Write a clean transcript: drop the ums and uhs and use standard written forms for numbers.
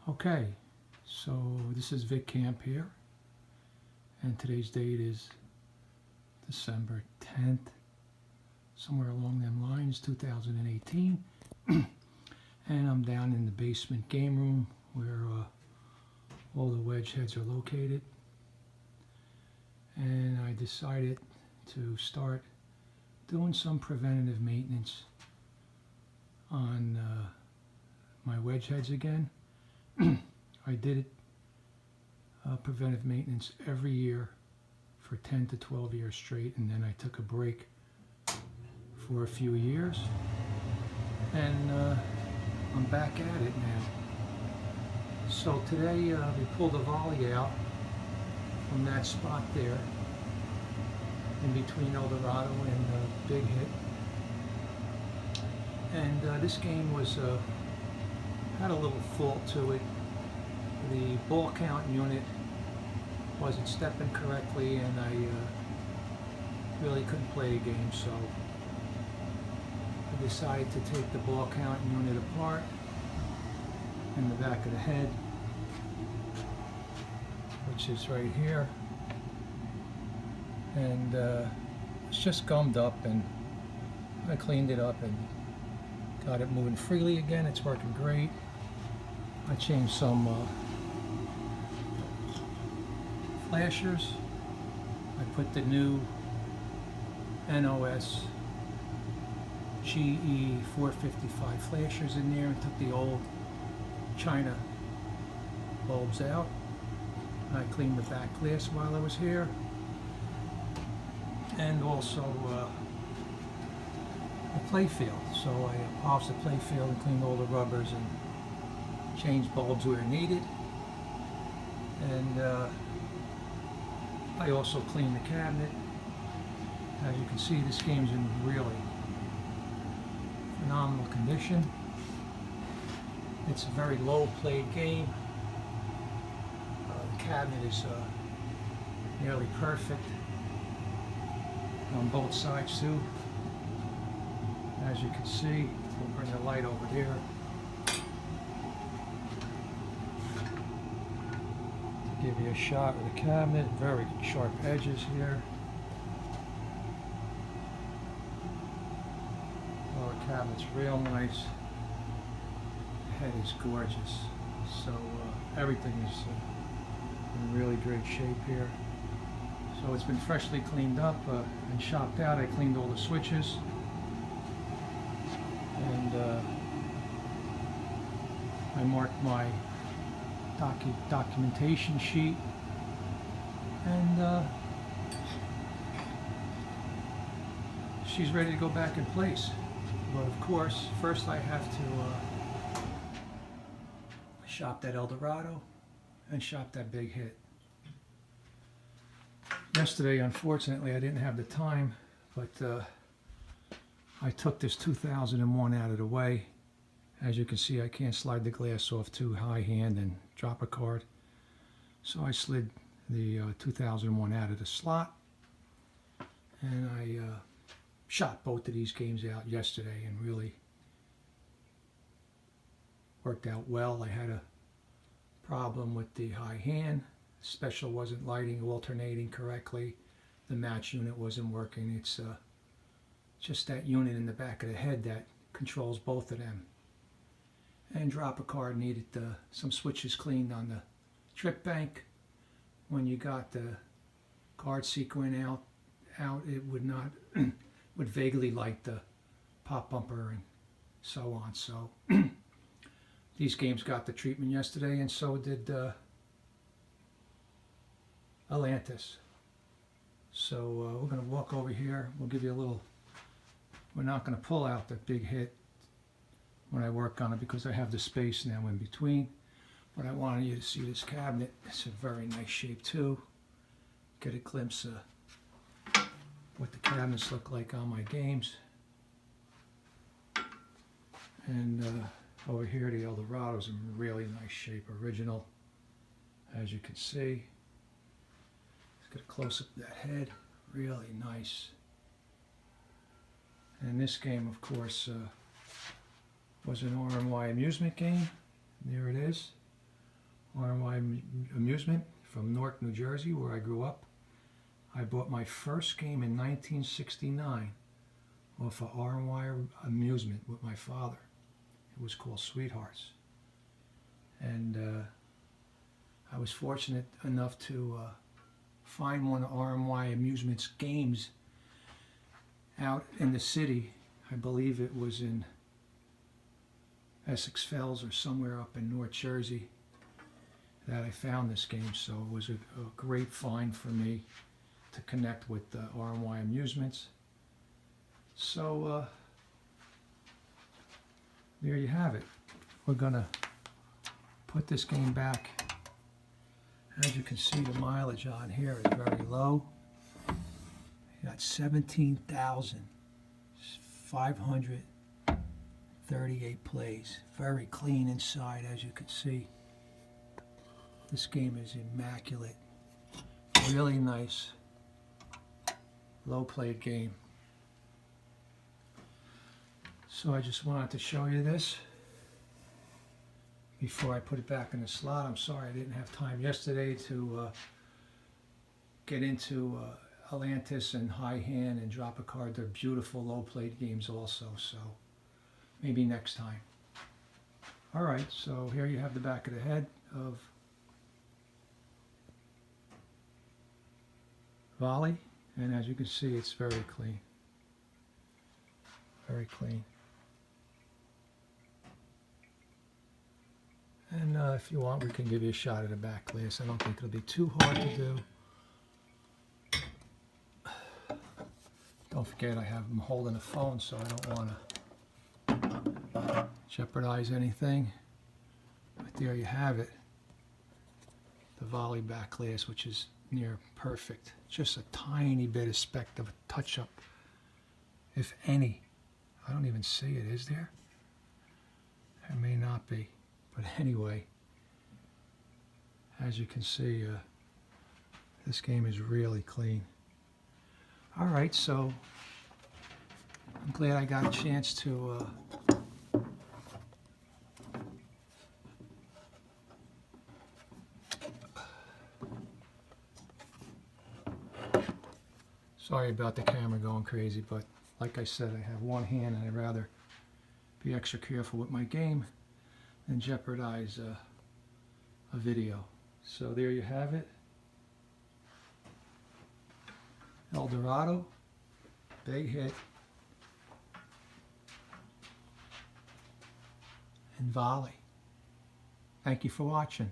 Okay, so this is Vic Camp here, and today's date is December 10th, somewhere along them lines, 2018, and I'm down in the basement game room where all the wedge heads are located, and I decided to start doing some preventative maintenance on my wedge heads again. I did preventive maintenance every year for 10 to 12 years straight, and then I took a break for a few years, and I'm back at it now. So today we pulled a volley out from that spot there in between Eldorado and Big Hit, and this game was had a little fault to it. The ball count unit wasn't stepping correctly, and I really couldn't play the game, so I decided to take the ball count unit apart in the back of the head, which is right here, and it's just gummed up, and I cleaned it up and got it moving freely again. It's working great. I changed some flashers. I put the new NOS GE 455 flashers in there and took the old China bulbs out. I cleaned the back glass while I was here, and also the play field. So I polished the play field and cleaned all the rubbers and changed bulbs where needed, and I also cleaned the cabinet. As you can see, this game's in really phenomenal condition. It's a very low played game. The cabinet is nearly perfect on both sides too. As you can see, we'll bring the light over here. Give you a shot of the cabinet. Very sharp edges here. Oh, the cabinet's real nice. The head is gorgeous. So everything is in really great shape here. So it's been freshly cleaned up and shopped out. I cleaned all the switches, and I marked my documentation sheet, and she's ready to go back in place. But of course, first I have to shop that Eldorado and shop that Big Hit. Yesterday, unfortunately, I didn't have the time, but I took this 2001 out of the way. As you can see, I can't slide the glass off too high hand and drop a card. So I slid the 2001 out of the slot, and I shot both of these games out yesterday, and really worked out well. I had a problem with the high hand. Special wasn't lighting, alternating correctly. The match unit wasn't working. It's just that unit in the back of the head that controls both of them. And drop a card needed some switches cleaned on the trip bank. When you got the card sequin out, it would not would vaguely light the pop bumper and so on. So these games got the treatment yesterday, and so did Atlantis. So we're going to walk over here. We'll give you a little. We're not going to pull out the Big Hit when I work on it because I have the space now in between, but I wanted you to see this cabinet. It's in very nice shape too. Get a glimpse of what the cabinets look like on my games. And over here, the Eldorado's in really nice shape, original, as you can see. Let's get a close-up of that head, really nice. And this game, of course, was an RMY amusement game. There it is. RMY Amusement from Newark, New Jersey, where I grew up. I bought my first game in 1969 off of RMY Amusement with my father. It was called Sweethearts. And I was fortunate enough to find one of RMY Amusement's games out in the city. I believe it was in Essex Fells or somewhere up in North Jersey that I found this game. So it was a great find for me to connect with RMY Amusements. So there you have it. We're gonna put this game back. As you can see, the mileage on here is very low. You got 17,538 plays. Very clean inside, as you can see. This game is immaculate. Really nice, low played game. So I just wanted to show you this before I put it back in the slot. I'm sorry I didn't have time yesterday to get into Atlantis and High Hand and Drop a Card. They're beautiful low played games also, so maybe next time. Alright, so here you have the back of the head of Volley, and as you can see, it's very clean. Very clean. And if you want, we can give you a shot at the back glass. I don't think it'll be too hard to do. Don't forget, I'm holding a phone, so I don't want to jeopardize anything. But there you have it. The Volley back glass, which is near perfect. Just a tiny bit of speck of a touch-up, if any. I don't even see it, is there? There may not be. But anyway, as you can see, this game is really clean. Alright, so I'm glad I got a chance to sorry about the camera going crazy, but like I said, I have one hand and I'd rather be extra careful with my game and jeopardize a video. So there you have it. El Dorado, big hit, and Volley. Thank you for watching.